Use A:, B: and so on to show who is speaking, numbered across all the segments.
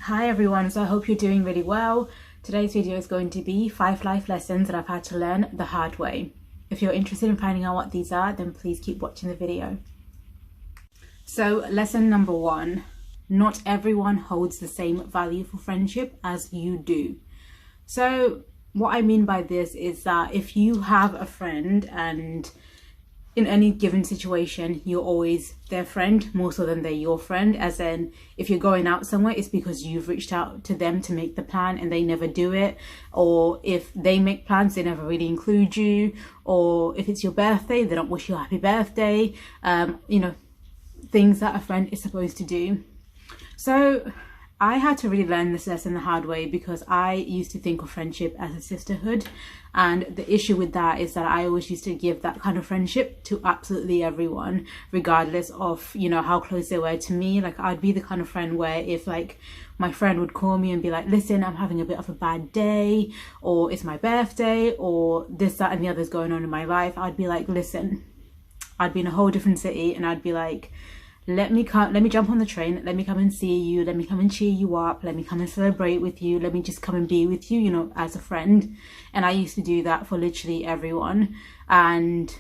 A: Hi everyone, so I hope you're doing really well. Today's video is going to be 5 life lessons that I've had to learn the hard way. If you're interested in finding out what these are, then please keep watching the video. So lesson number 1, not everyone holds the same value for friendship as you do. So what I mean by this is that if you have a friend and in any given situation, you're always their friend more so than they're your friend. As in, if you're going out somewhere, it's because you've reached out to them to make the plan and they never do it. Or if they make plans, they never really include you. Or if it's your birthday, they don't wish you a happy birthday. Things that a friend is supposed to do. So I had to really learn this lesson the hard way because I used to think of friendship as a sisterhood, and the issue with that is that I always used to give that kind of friendship to absolutely everyone, regardless of how close they were to me. Like, I'd be the kind of friend where if like my friend would call me and be like, listen, I'm having a bit of a bad day, or it's my birthday, or this, that and the other's going on in my life, I'd be like, listen, I'd be in a whole different city and I'd be like, let me jump on the train, let me come and see you, let me come and cheer you up, let me come and celebrate with you, let me just come and be with you, as a friend. And I used to do that for literally everyone. And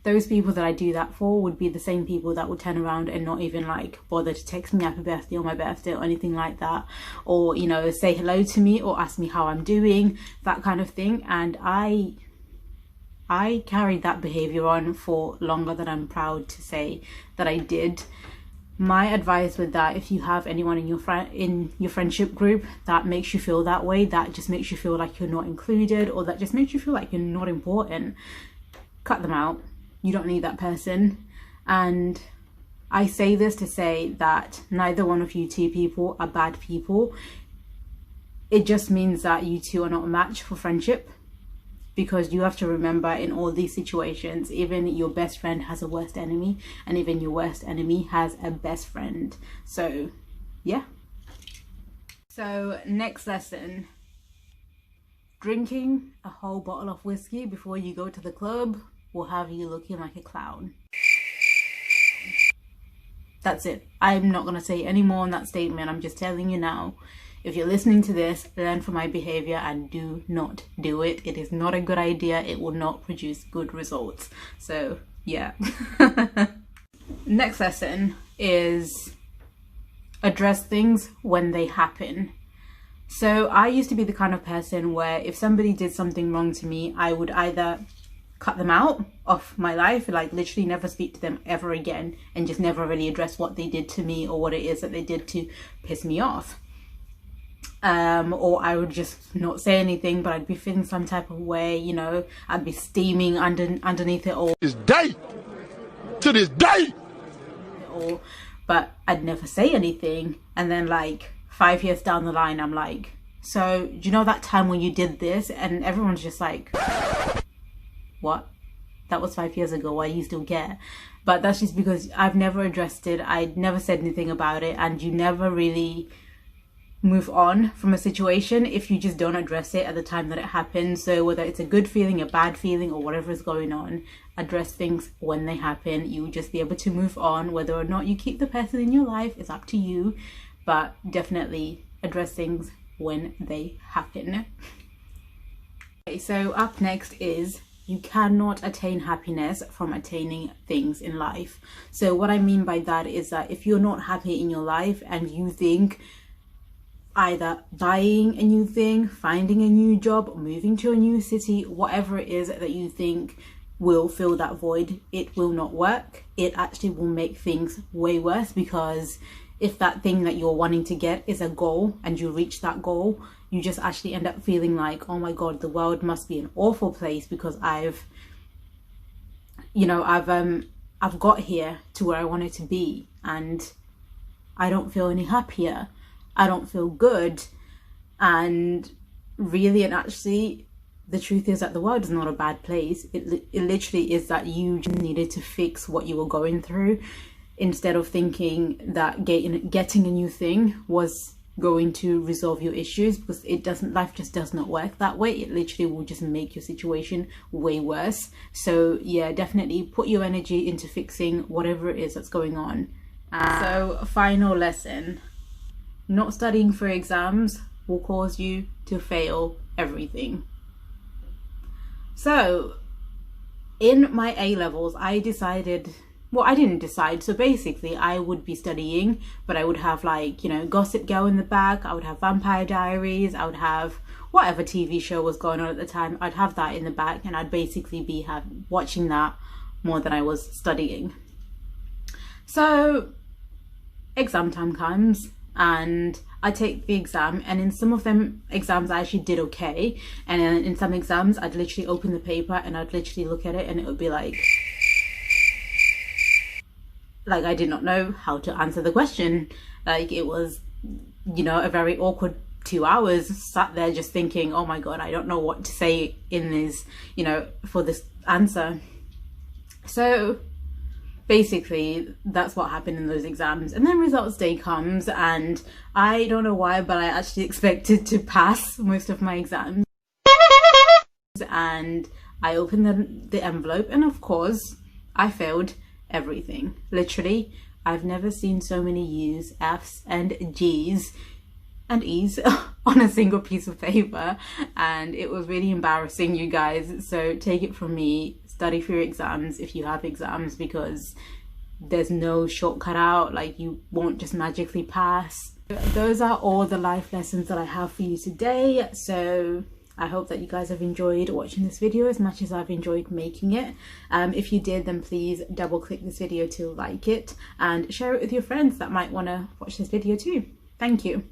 A: those people that I do that for would be the same people that would turn around and not even like bother to text me happy birthday on my birthday or anything like that, or say hello to me or ask me how I'm doing, that kind of thing. And I carried that behavior on for longer than I'm proud to say that I did. My advice with that, if you have anyone in your friendship group that makes you feel that way, that just makes you feel like you're not included, or that just makes you feel like you're not important, cut them out. You don't need that person. And I say this to say that neither one of you two people are bad people. It just means that you two are not a match for friendship. Because you have to remember, in all these situations, even your best friend has a worst enemy, and even your worst enemy has a best friend. So yeah. So next lesson, drinking a whole bottle of whiskey before you go to the club will have you looking like a clown. That's it. I'm not gonna say any more on that statement. I'm just telling you now. If you're listening to this, learn from my behavior and do not do it. It is not a good idea. It will not produce good results. So yeah. Next lesson is address things when they happen. So I used to be the kind of person where if somebody did something wrong to me, I would either cut them out of my life, like literally never speak to them ever again, and just never really address what they did to me or what it is that they did to piss me off. Or I would just not say anything, but I'd be feeling some type of way, I'd be steaming underneath it all.
B: To this day!
A: But I'd never say anything. And then like 5 years down the line, I'm like, so do you know that time when you did this? And everyone's just like, what? That was 5 years ago, why do you still care? But that's just because I've never addressed it. I'd never said anything about it, and you never really move on from a situation if you just don't address it at the time that it happens. So whether it's a good feeling, a bad feeling, or whatever is going on, address things when they happen. You will just be able to move on. Whether or not you keep the person in your life is up to you, but definitely address things when they happen. Okay, so up next is you cannot attain happiness from attaining things in life. So what I mean by that is that if you're not happy in your life and you think either buying a new thing, finding a new job, moving to a new city, whatever it is that you think will fill that void, it will not work. It actually will make things way worse, because if that thing that you're wanting to get is a goal and you reach that goal, you just actually end up feeling like, oh my god, the world must be an awful place because I've got here to where I wanted to be and I don't feel any happier. I don't feel good. And really and actually, the truth is that the world is not a bad place. It literally is that you just needed to fix what you were going through, instead of thinking that getting a new thing was going to resolve your issues, because life just does not work that way. It literally will just make your situation way worse. So yeah, definitely put your energy into fixing whatever it is that's going on. So final lesson, not studying for exams will cause you to fail everything. So in my A levels, I decided, well, I didn't decide. So basically I would be studying, but I would have like, you know, Gossip Girl in the back. I would have Vampire Diaries. I would have whatever TV show was going on at the time. I'd have that in the back, and I'd basically be watching that more than I was studying. So exam time comes and I take the exam, and in some of them exams I actually did okay, and then in some exams I'd literally open the paper and I'd literally look at it and it would be like I did not know how to answer the question. Like, it was, you know, a very awkward 2 hours sat there just thinking, oh my god, I don't know what to say in this, you know, for this answer. So basically that's what happened in those exams. And then results day comes, and I don't know why, but I actually expected to pass most of my exams. And I opened the envelope, and of course I failed everything. Literally, I've never seen so many U's, F's and G's and E's on a single piece of paper, and it was really embarrassing, you guys. So take it from me, study for your exams if you have exams, because there's no shortcut out. Like, you won't just magically pass. Those are all the life lessons that I have for you today. So I hope that you guys have enjoyed watching this video as much as I've enjoyed making it. If you did, then please double click this video to like it and share it with your friends that might want to watch this video too. Thank you.